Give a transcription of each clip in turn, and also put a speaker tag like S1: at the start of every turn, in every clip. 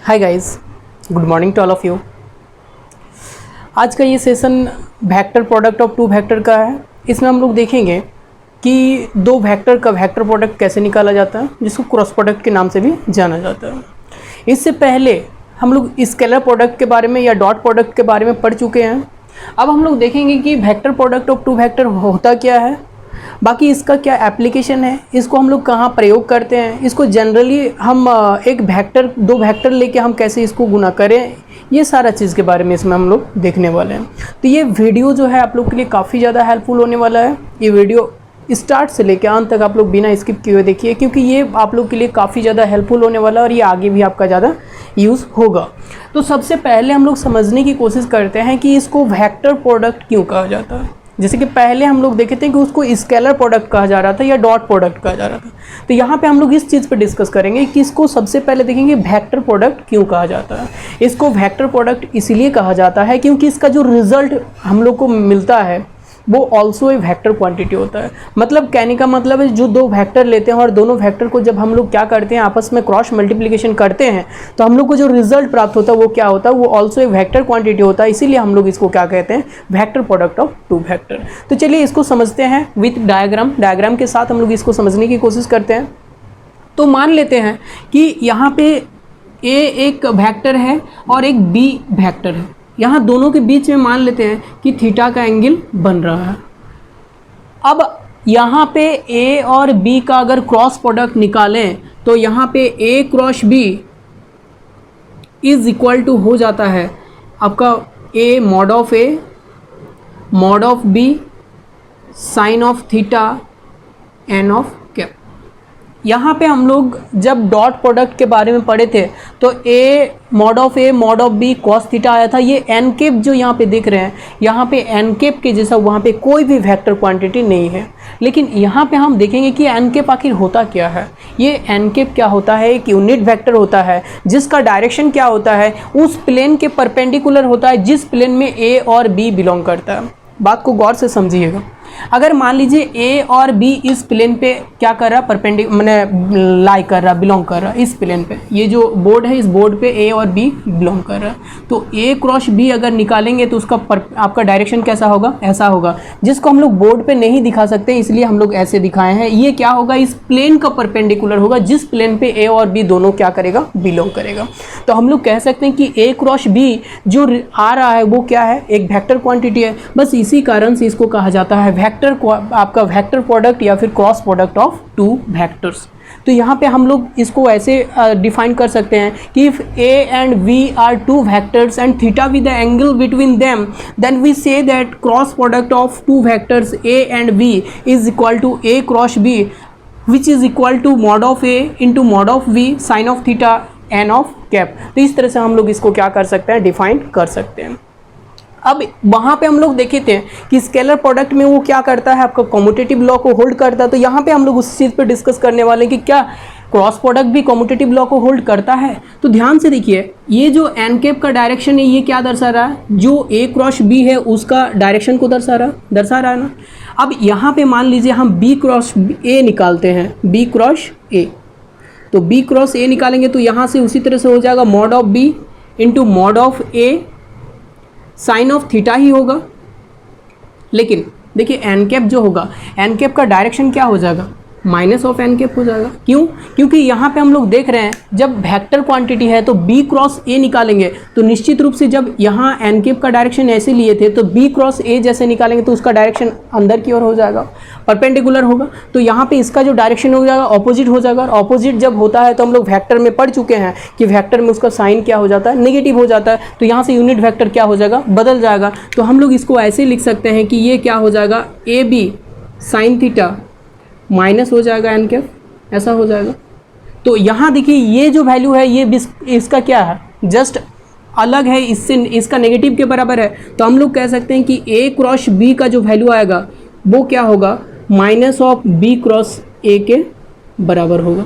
S1: Hi guys, good morning to all of you. आज का ये session vector product of two vector का है। इसमें हम लोग देखेंगे कि दो वेक्टर का वेक्टर प्रोडक्ट कैसे निकाला जाता है, जिसको क्रॉस प्रोडक्ट के नाम से भी जाना जाता है। इससे पहले हम लोग स्केलर प्रोडक्ट के बारे में या डॉट प्रोडक्ट के बारे में पढ़ चुके हैं। अब हम लोग देखेंगे कि vector product of two vector होता क्या है, बाकी इसका क्या एप्लीकेशन है, इसको हम लोग कहाँ प्रयोग करते हैं, इसको जनरली हम एक वेक्टर दो वेक्टर लेके हम कैसे इसको गुना करें, ये सारा चीज़ के बारे में इसमें हम लोग देखने वाले हैं। तो ये वीडियो जो है आप लोग के लिए काफ़ी ज़्यादा हेल्पफुल होने वाला है। ये वीडियो स्टार्ट से लेकर अंत तक आप लोग बिना स्किप किए हुए देखिए, क्योंकि ये आप लोग के लिए काफ़ी ज़्यादा हेल्पफुल होने वाला है और ये आगे भी आपका ज़्यादा यूज़ होगा। तो सबसे पहले हम लोग समझने की कोशिश करते हैं कि इसको वेक्टर प्रोडक्ट क्यों कहा जाता है। जैसे कि पहले हम लोग देखे थे कि उसको स्केलर प्रोडक्ट कहा जा रहा था या डॉट प्रोडक्ट कहा जा रहा था। तो यहाँ पे हम लोग इस चीज़ पे डिस्कस करेंगे कि इसको सबसे पहले देखेंगे वेक्टर प्रोडक्ट क्यों कहा जाता है। इसको वेक्टर प्रोडक्ट इसलिए कहा जाता है क्योंकि इसका जो रिजल्ट हम लोग को मिलता है वो ऑल्सो ए वेक्टर क्वांटिटी होता है। मतलब कहने का मतलब है जो दो वेक्टर लेते हैं और दोनों वेक्टर को जब हम लोग क्या करते हैं आपस में क्रॉस मल्टीप्लिकेशन करते हैं तो हम लोग को जो रिजल्ट प्राप्त होता है वो क्या होता है, वो ऑल्सो ए वेक्टर क्वांटिटी होता है। इसीलिए हम लोग इसको क्या कहते हैं, vector product of two vector. तो चलिए इसको समझते हैं विथ डायग्राम के साथ हम लोग इसको समझने की कोशिश करते हैं। तो मान लेते हैं कि यहाँ पे ए एक वेक्टर है और एक बी वेक्टर है। यहाँ दोनों के बीच में मान लेते हैं कि थीटा का एंगल बन रहा है। अब यहाँ पे ए और बी का अगर क्रॉस प्रोडक्ट निकालें तो यहाँ पे A cross B is equal to हो जाता है आपका A mod of B sine of theta N of cap. यहाँ पे हम लोग जब डॉट प्रोडक्ट के बारे में पढ़े थे तो A mod of B cos theta आया था। ये एन केप जो यहाँ पे दिख रहे हैं, यहाँ पे एन केप के जैसा वहाँ पे कोई भी वेक्टर क्वांटिटी नहीं है। लेकिन यहाँ पे हम देखेंगे कि एन केप आखिर होता क्या है। ये एन केप क्या होता है, एक यूनिट वेक्टर होता है जिसका डायरेक्शन क्या होता है, उस प्लेन के परपेंडिकुलर होता है जिस प्लेन में ए और बी बिलोंग करता है। बात को गौर से समझिएगा। अगर मान लीजिए ए और बी इस प्लेन पे क्या कर रहा, मैंने लाई कर रहा, बिलोंग कर रहा इस प्लेन पे, ये जो बोर्ड है इस बोर्ड पे ए और बी बिलोंग कर रहा है। तो ए क्रॉस बी अगर निकालेंगे तो उसका आपका डायरेक्शन कैसा होगा, ऐसा होगा, जिसको हम लोग बोर्ड पे नहीं दिखा सकते इसलिए हम लोग ऐसे दिखाए हैं। ये क्या होगा, इस प्लेन का परपेंडिकुलर होगा जिस प्लेन पे ए और बी दोनों क्या करेगा, बिलोंग करेगा। तो हम लोग कह सकते हैं कि ए क्रॉस बी जो आ रहा है वो क्या है, एक वेक्टर क्वांटिटी है। बस इसी कारण से इसको कहा जाता है वेक्टर, आपका वेक्टर प्रोडक्ट या फिर cross product of two vectors. तो यहाँ पे हम लोग इसको ऐसे डिफाइन कर सकते हैं कि if A and B are two vectors and theta with the angle between them, then we say that cross product of two vectors A and B is equal to A cross B which is equal to mod of A into mod of B sine of theta N of cap. तो इस तरह से हम लोग इसको क्या कर सकते हैं, डिफाइन कर सकते हैं। अब वहाँ पे हम लोग देखे थे कि स्केलर प्रोडक्ट में वो क्या करता है, आपका कम्यूटेटिव लॉ को होल्ड करता है। तो यहाँ पे हम लोग उस चीज़ पे डिस्कस करने वाले हैं कि क्या क्रॉस प्रोडक्ट भी कम्यूटेटिव लॉ को होल्ड करता है। तो ध्यान से देखिए, ये जो एन कैप का डायरेक्शन है ये क्या दर्शा रहा है, जो ए क्रॉस बी है उसका डायरेक्शन को दर्शा रहा है ना। अब यहाँ पे मान लीजिए हम बी क्रॉस ए निकालते हैं, बी क्रॉस ए, तो बी क्रॉस ए निकालेंगे तो यहाँ से उसी तरह से हो जाएगा mod of B into mod of A sine of theta ही होगा। लेकिन देखिए एन कैप जो होगा, एन कैप का डायरेक्शन क्या हो जाएगा, माइनस ऑफ एन कैप हो जाएगा। क्यों, क्योंकि यहाँ पे हम लोग देख रहे हैं जब वेक्टर क्वांटिटी है तो बी क्रॉस ए निकालेंगे तो निश्चित रूप से जब यहाँ एन कैप का डायरेक्शन ऐसे लिए थे तो बी क्रॉस ए जैसे निकालेंगे तो उसका डायरेक्शन अंदर की ओर हो जाएगा, परपेंडिकुलर होगा। तो यहाँ पे इसका जो डायरेक्शन हो जाएगा ऑपोजिट हो जाएगा। और ऑपोजिट जब होता है तो हम लोग वेक्टर में पढ़ चुके हैं कि वेक्टर में उसका साइन क्या हो जाता है, नेगेटिव हो जाता है। तो यहाँ से यूनिट वेक्टर क्या हो जाएगा, बदल जाएगा। तो हम लोग इसको ऐसे लिख सकते हैं कि ये क्या हो जाएगा, A B sine theta minus हो जाएगा एन कैप, ऐसा हो जाएगा। तो यहाँ देखिए ये जो वैल्यू है ये इसका क्या है, जस्ट अलग है, इससे इसका नेगेटिव के बराबर है। तो हम लोग कह सकते हैं कि ए क्रॉस बी का जो वैल्यू आएगा वो क्या होगा, minus of B cross A के बराबर होगा।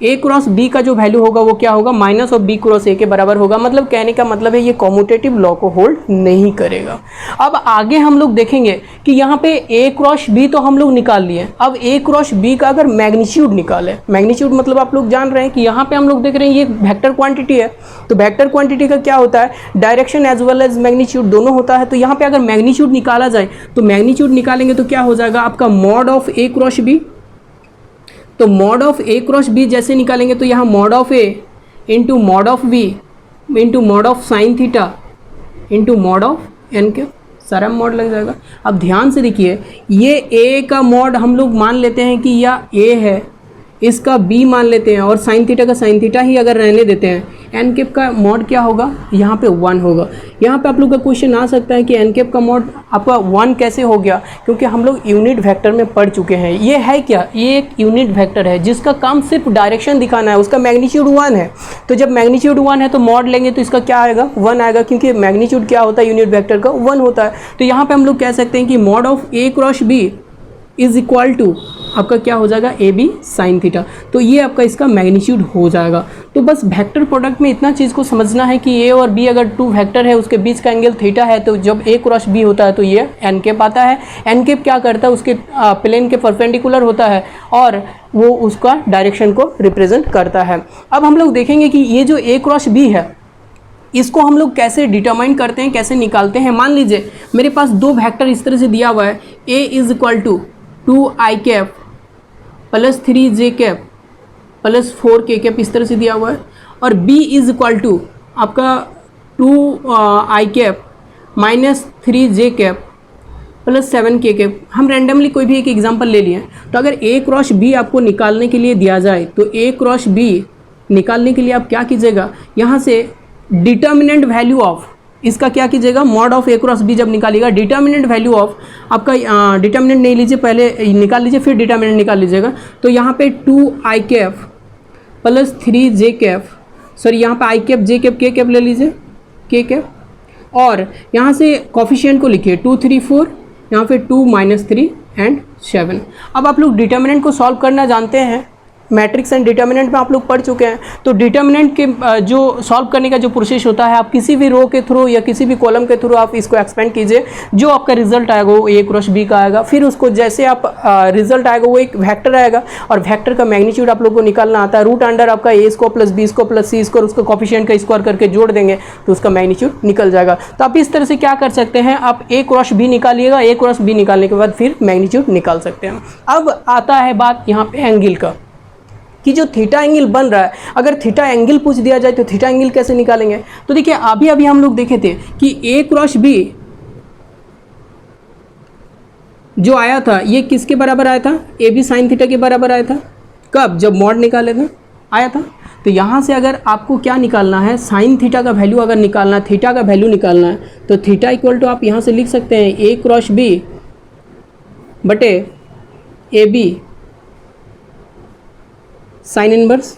S1: ए क्रॉस बी का जो वैल्यू होगा वो क्या होगा, minus of B cross A के बराबर होगा। मतलब कहने का मतलब है ये कॉम्यूटेटिव लॉ को होल्ड नहीं करेगा। अब आगे हम लोग देखेंगे कि यहाँ पे ए क्रॉस बी तो हम लोग निकाल लिए, अब ए क्रॉस बी का अगर मैग्नीट्यूड निकाले, मैग्नीट्यूड मतलब आप लोग जान रहे हैं कि यहाँ पे हम लोग देख रहे हैं ये वेक्टर क्वांटिटी है, तो वेक्टर क्वांटिटी का क्या होता है, direction as well as magnitude दोनों होता है। तो यहाँ पे अगर मैग्नीट्यूड निकाला जाए तो मैग्नीट्यूड निकालेंगे तो क्या हो जाएगा आपका mod of A cross B. तो mod of A cross B जैसे निकालेंगे तो यहाँ mod of A into mod of B into mod of sine theta into mod of n के सारा मॉड लग जाएगा। अब ध्यान से देखिए, ये ए का मॉड हम लोग मान लेते हैं कि यह ए है, इसका बी मान लेते हैं और साइन थीटा का साइन थीटा ही अगर रहने देते हैं, एन कैप का मॉड क्या होगा, यहाँ पे 1 होगा। यहाँ पे आप लोग का क्वेश्चन आ सकता है कि एन कैप का मॉड आपका 1 कैसे हो गया, क्योंकि हम लोग यूनिट वेक्टर में पढ़ चुके हैं। ये है क्या, ये एक यूनिट वेक्टर है जिसका काम सिर्फ डायरेक्शन दिखाना है, उसका मैग्नीट्यूड 1 है। तो जब मैग्नीट्यूड 1 है तो मॉड लेंगे तो इसका क्या आएगा, 1 आएगा, क्योंकि मैग्नीट्यूड क्या होता है यूनिट वेक्टर का, 1 होता है। तो यहाँ पर हम लोग कह सकते हैं कि mod of A cross B is equal to आपका क्या हो जाएगा, ए बी साइन थीटा। तो ये आपका इसका मैग्नीट्यूड हो जाएगा। तो बस वेक्टर प्रोडक्ट में इतना चीज़ को समझना है कि ए और बी अगर 2 वेक्टर है, उसके बीच का एंगल थीटा है, तो जब ए क्रॉस बी होता है तो ये एन कैप आता है। एन कैप क्या करता है, उसके प्लेन के परपेंडिकुलर होता है और वो उसका डायरेक्शन को रिप्रेजेंट करता है। अब हम लोग देखेंगे कि ये जो ए क्रॉस बी है इसको हम लोग कैसे डिटरमाइन करते हैं, कैसे निकालते हैं। मान लीजिए मेरे पास 2 वेक्टर इस तरह से दिया हुआ है, A is equal to 2i cap plus 3j cap plus 4k cap, इस तरह से दिया हुआ है, और b इज इक्वल टू आपका 2i cap minus 3j cap plus 7k cap. हम रैंडमली कोई भी एक एग्जांपल ले लिए। तो अगर a क्रॉस b आपको निकालने के लिए दिया जाए तो a क्रॉस b निकालने के लिए आप क्या कीजिएगा, यहाँ से डिटर्मिनेंट वैल्यू ऑफ इसका क्या कीजिएगा, mod of A cross B जब निकालिएगा, डिटर्मिनेंट वैल्यू ऑफ आपका डिटर्मिनेंट नहीं लीजिए, पहले निकाल लीजिए फिर डिटर्मिनेंट निकाल लीजिएगा। तो यहाँ पे 2i cap plus 3j cap, sorry यहाँ पे i cap j cap k cap ले लीजिए, k कैप, और यहाँ से कॉफिशिएंट को लिखिए 2 3 4, यहाँ पे 2 -3 एंड 7। अब आप लोग डिटर्मिनेंट को सॉल्व करना जानते हैं, मैट्रिक्स एंड डिटर्मिनेंट में आप लोग पढ़ चुके हैं। तो डिटर्मिनेंट के जो सॉल्व करने का जो प्रोसेस होता है, आप किसी भी रो के थ्रू या किसी भी कॉलम के थ्रू आप इसको एक्सपेंड कीजिए, जो आपका रिजल्ट आएगा वो ए क्रॉस बी का आएगा। फिर उसको जैसे आप रिजल्ट आएगा वो एक वेक्टर आएगा, और वेक्टर का मैग्नीट्यूड आप लोग को निकालना आता है। रूट अंडर आपका A square plus B square plus C square, उसका कॉफिशिएंट का स्क्वायर करके जोड़ देंगे तो उसका मैग्नीट्यूड निकल जाएगा। तो आप इस तरह से क्या कर सकते हैं, आप ए क्रॉस बी निकालिएगा, ए क्रॉस बी निकालने के बाद फिर मैग्नीट्यूड निकाल सकते हैं। अब आता है बात यहाँ पे एंगल का, कि जो थीटा एंगल बन रहा है, अगर थीटा एंगल पूछ दिया जाए तो थीटा एंगल कैसे निकालेंगे। तो देखिए अभी हम लोग देखे थे कि ए क्रॉस बी जो आया था ये किसके बराबर आया था, ए बी साइन थीटा के बराबर आया था। कब, जब मॉड निकाले था आया था। तो यहाँ से अगर आपको क्या निकालना है, साइन थीटा का वैल्यू अगर निकालना है, थीटा का वैल्यू निकालना है, तो थीटा इक्वल टू आप यहाँ से लिख सकते हैं ए क्रॉस बी बटे ए बी साइन इनवर्स,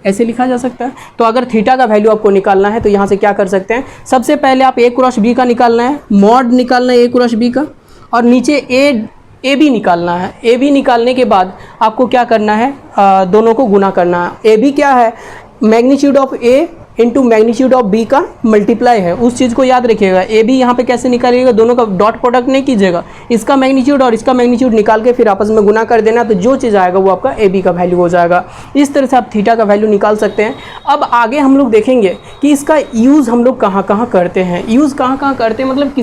S1: ऐसे लिखा जा सकता है। तो अगर थीटा का वैल्यू आपको निकालना है तो यहाँ से क्या कर सकते हैं, सबसे पहले आप ए क्रॉस बी का निकालना है, मॉड निकालना है ए क्रॉस बी का, और नीचे ए बी निकालना है। ए बी निकालने के बाद आपको क्या करना है, दोनों को गुना करना है। ए बी क्या है, magnitude of A into magnitude of B का मल्टीप्लाई है, उस चीज़ को याद रखिएगा। ए बी यहाँ पे कैसे निकालिएगा, दोनों का डॉट प्रोडक्ट नहीं कीजिएगा, इसका मैग्नीट्यूड और इसका मैग्नीट्यूड निकाल के फिर आपस में गुना कर देना, तो जो चीज़ आएगा वो आपका ए बी का वैल्यू हो जाएगा। इस तरह से आप थीटा का वैल्यू निकाल सकते हैं। अब आगे हम लोग देखेंगे कि इसका यूज़ हम लोग कहाँ कहाँ करते हैं, यूज़ कहाँ कहाँ करते हैं, मतलब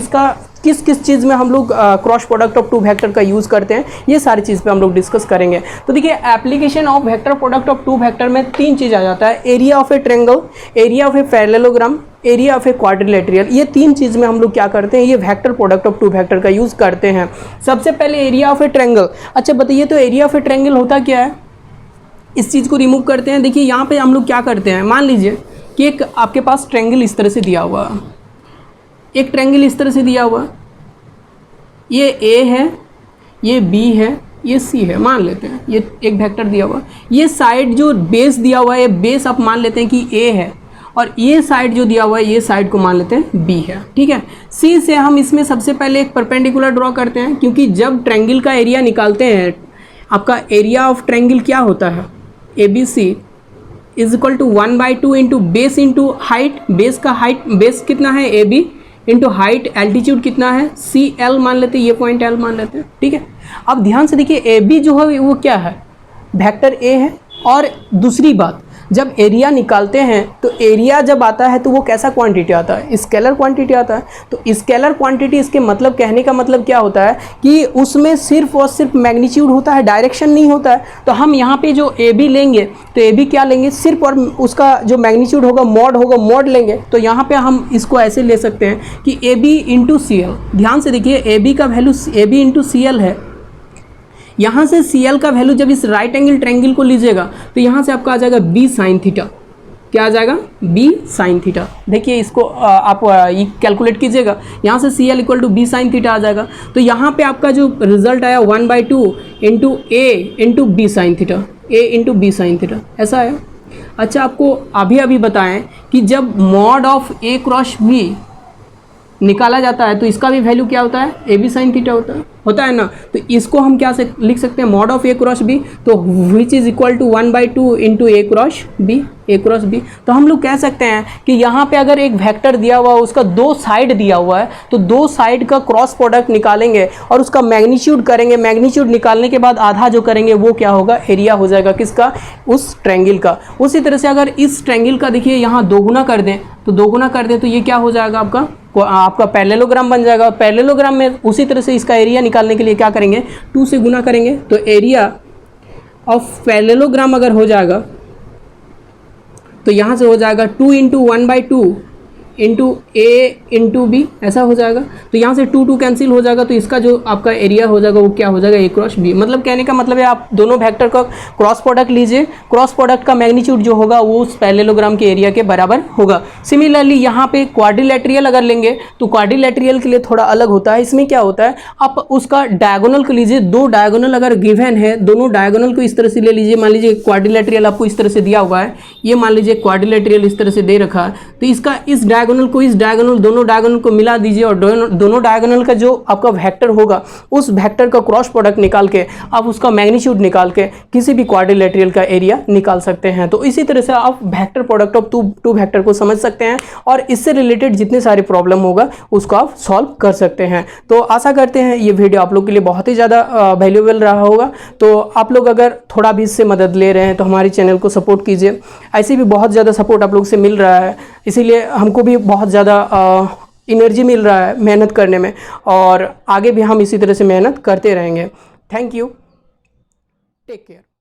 S1: किस किस चीज़ में हम लोग क्रॉस प्रोडक्ट ऑफ 2 वेक्टर का यूज़ करते हैं, ये सारी चीज़ पे हम लोग डिस्कस करेंगे। तो देखिए application of vector product of 2 vector में 3 चीज़ आ जाता है, area of A triangle, area of a parallelogram, area of a quadrilateral. ये 3 चीज़ में हम लोग क्या करते हैं, ये वेक्टर प्रोडक्ट ऑफ 2 वेक्टर का यूज़ करते हैं। सबसे पहले एरिया ऑफ ए ट्रायंगल। अच्छा बताइए, तो एरिया ऑफ ए ट्रायंगल होता क्या है, इस चीज़ को रिमूव करते हैं। देखिए यहाँ पे हम लोग क्या करते हैं, मान लीजिए कि एक आपके पास ट्रायंगल इस तरह से दिया हुआ, एक ट्रायंगल इस तरह से दिया हुआ, ये ए है, ये बी है, ये सी है, मान लेते हैं ये एक वेक्टर दिया हुआ। ये साइड जो बेस दिया हुआ है, ये बेस आप मान लेते हैं कि ए है, और ये साइड जो दिया हुआ है ये साइड को मान लेते हैं बी है, ठीक है। सी से हम इसमें सबसे पहले एक परपेंडिकुलर ड्रॉ करते हैं, क्योंकि जब ट्रायंगल का एरिया निकालते हैं आपका एरिया ऑफ ट्रायंगल क्या होता है, ABC is equal to 1/2 into base into height, base का हाइट, बेस कितना है AB इंटू हाइट, एल्टीट्यूड कितना है CL मान लेते हैं, ये पॉइंट L मान लेते हैं, ठीक है। अब ध्यान से देखिए AB जो है वो क्या है, वेक्टर A है। और दूसरी बात, जब एरिया निकालते हैं तो एरिया जब आता है तो वो कैसा क्वांटिटी आता है, स्केलर क्वांटिटी आता है। तो स्केलर क्वांटिटी, इसके मतलब कहने का मतलब क्या होता है कि उसमें सिर्फ और सिर्फ मैग्नीट्यूड होता है, डायरेक्शन नहीं होता है। तो हम यहाँ पे जो AB लेंगे तो AB क्या लेंगे, सिर्फ और उसका जो मैग्नीट्यूड होगा मॉड लेंगे। तो यहाँ पे हम इसको ऐसे ले सकते हैं कि AB इंटू CL। ध्यान से देखिए AB का वैल्यू AB इंटू CL है। यहाँ से CL का वैल्यू जब इस राइट एंगल ट्रायंगल को लीजिएगा तो यहाँ से आपका आ जाएगा B साइन थीटा। क्या आ जाएगा, B साइन थीटा। देखिए इसको आप कैलकुलेट कीजिएगा, यहाँ से CL equal to B sine theta आ जाएगा। तो यहाँ पे आपका जो रिजल्ट आया 1/2 into A into B sine theta, A into B sine theta, ऐसा आया। अच्छा, आपको अभी बताएं कि जब mod of A cross B निकाला जाता है तो इसका भी वैल्यू क्या होता है, AB साइन थीटा होता है ना। तो इसको हम क्या से लिख सकते हैं, mod of A cross B, तो which is equal to 1/2 into A cross B। तो हम लोग कह सकते हैं कि यहाँ पे अगर एक वेक्टर दिया हुआ है, उसका दो साइड दिया हुआ है, तो दो साइड का क्रॉस प्रोडक्ट निकालेंगे और उसका मैग्नीट्यूड करेंगे। मैग्नीट्यूड निकालने के बाद आधा जो करेंगे वो क्या होगा, एरिया हो जाएगा किसका, उस ट्रायंगल का। उसी तरह से अगर इस ट्रायंगल का देखिए यहाँ दोगुना कर दें तो ये क्या हो जाएगा, आपका पैरेललोग्राम बन जाएगा। पैरेललोग्राम में उसी तरह से इसका एरिया निकालने के लिए क्या करेंगे, 2 से गुना करेंगे। तो एरिया ऑफ पैरेललोग्राम अगर हो जाएगा तो यहाँ से हो जाएगा 2 into 1/2 into A into B, ऐसा हो जाएगा। तो यहाँ से 2 कैंसिल हो जाएगा, तो इसका जो आपका एरिया हो जाएगा वो क्या हो जाएगा, A क्रॉस B। मतलब कहने का मतलब है आप दोनों वेक्टर का क्रॉस प्रोडक्ट लीजिए, क्रॉस प्रोडक्ट का मैग्नीट्यूड जो होगा वो उस पैरेललोग्राम के एरिया के बराबर होगा। सिमिलरली यहाँ पे क्वाड्रिलेटरल अगर लेंगे तो क्वाड्रिलेटरल के लिए थोड़ा अलग होता है। इसमें क्या होता है, आप उसका डायगोनल को लीजिए, दो डायगोनल अगर गिवन है, दोनों डायगोनल को इस तरह से ले लीजिए। मान लीजिए क्वाड्रिलेटरल आपको इस तरह से दिया हुआ है, ये मान लीजिए क्वाड्रिलेटरल इस तरह से दे रखा है, तो इसका इस डायगोनल को इस डायगोनल, दोनों डायगोनल को मिला दीजिए और दोनों डायगोनल का जो आपका वेक्टर होगा उस वेक्टर का क्रॉस प्रोडक्ट निकाल के आप उसका मैग्नीट्यूड निकाल के किसी भी क्वाड्रिलेटरल का एरिया निकाल सकते हैं। तो इसी तरह से आप vector product of two vector को समझ सकते हैं और इससे रिलेटेड जितने सारे प्रॉब्लम होगा उसको आप सॉल्व कर सकते हैं। तो आशा करते हैं ये वीडियो आप लोग के लिए बहुत ही ज़्यादा वैल्यूएबल रहा होगा। तो आप लोग अगर थोड़ा भी इससे मदद ले रहे हैं तो हमारे चैनल को सपोर्ट कीजिए। ऐसे भी बहुत ज़्यादा सपोर्ट आप लोग से मिल रहा है, इसीलिए हमको भी बहुत ज़्यादा एनर्जी मिल रहा है मेहनत करने में, और आगे भी हम इसी तरह से मेहनत करते रहेंगे। Thank you, take care.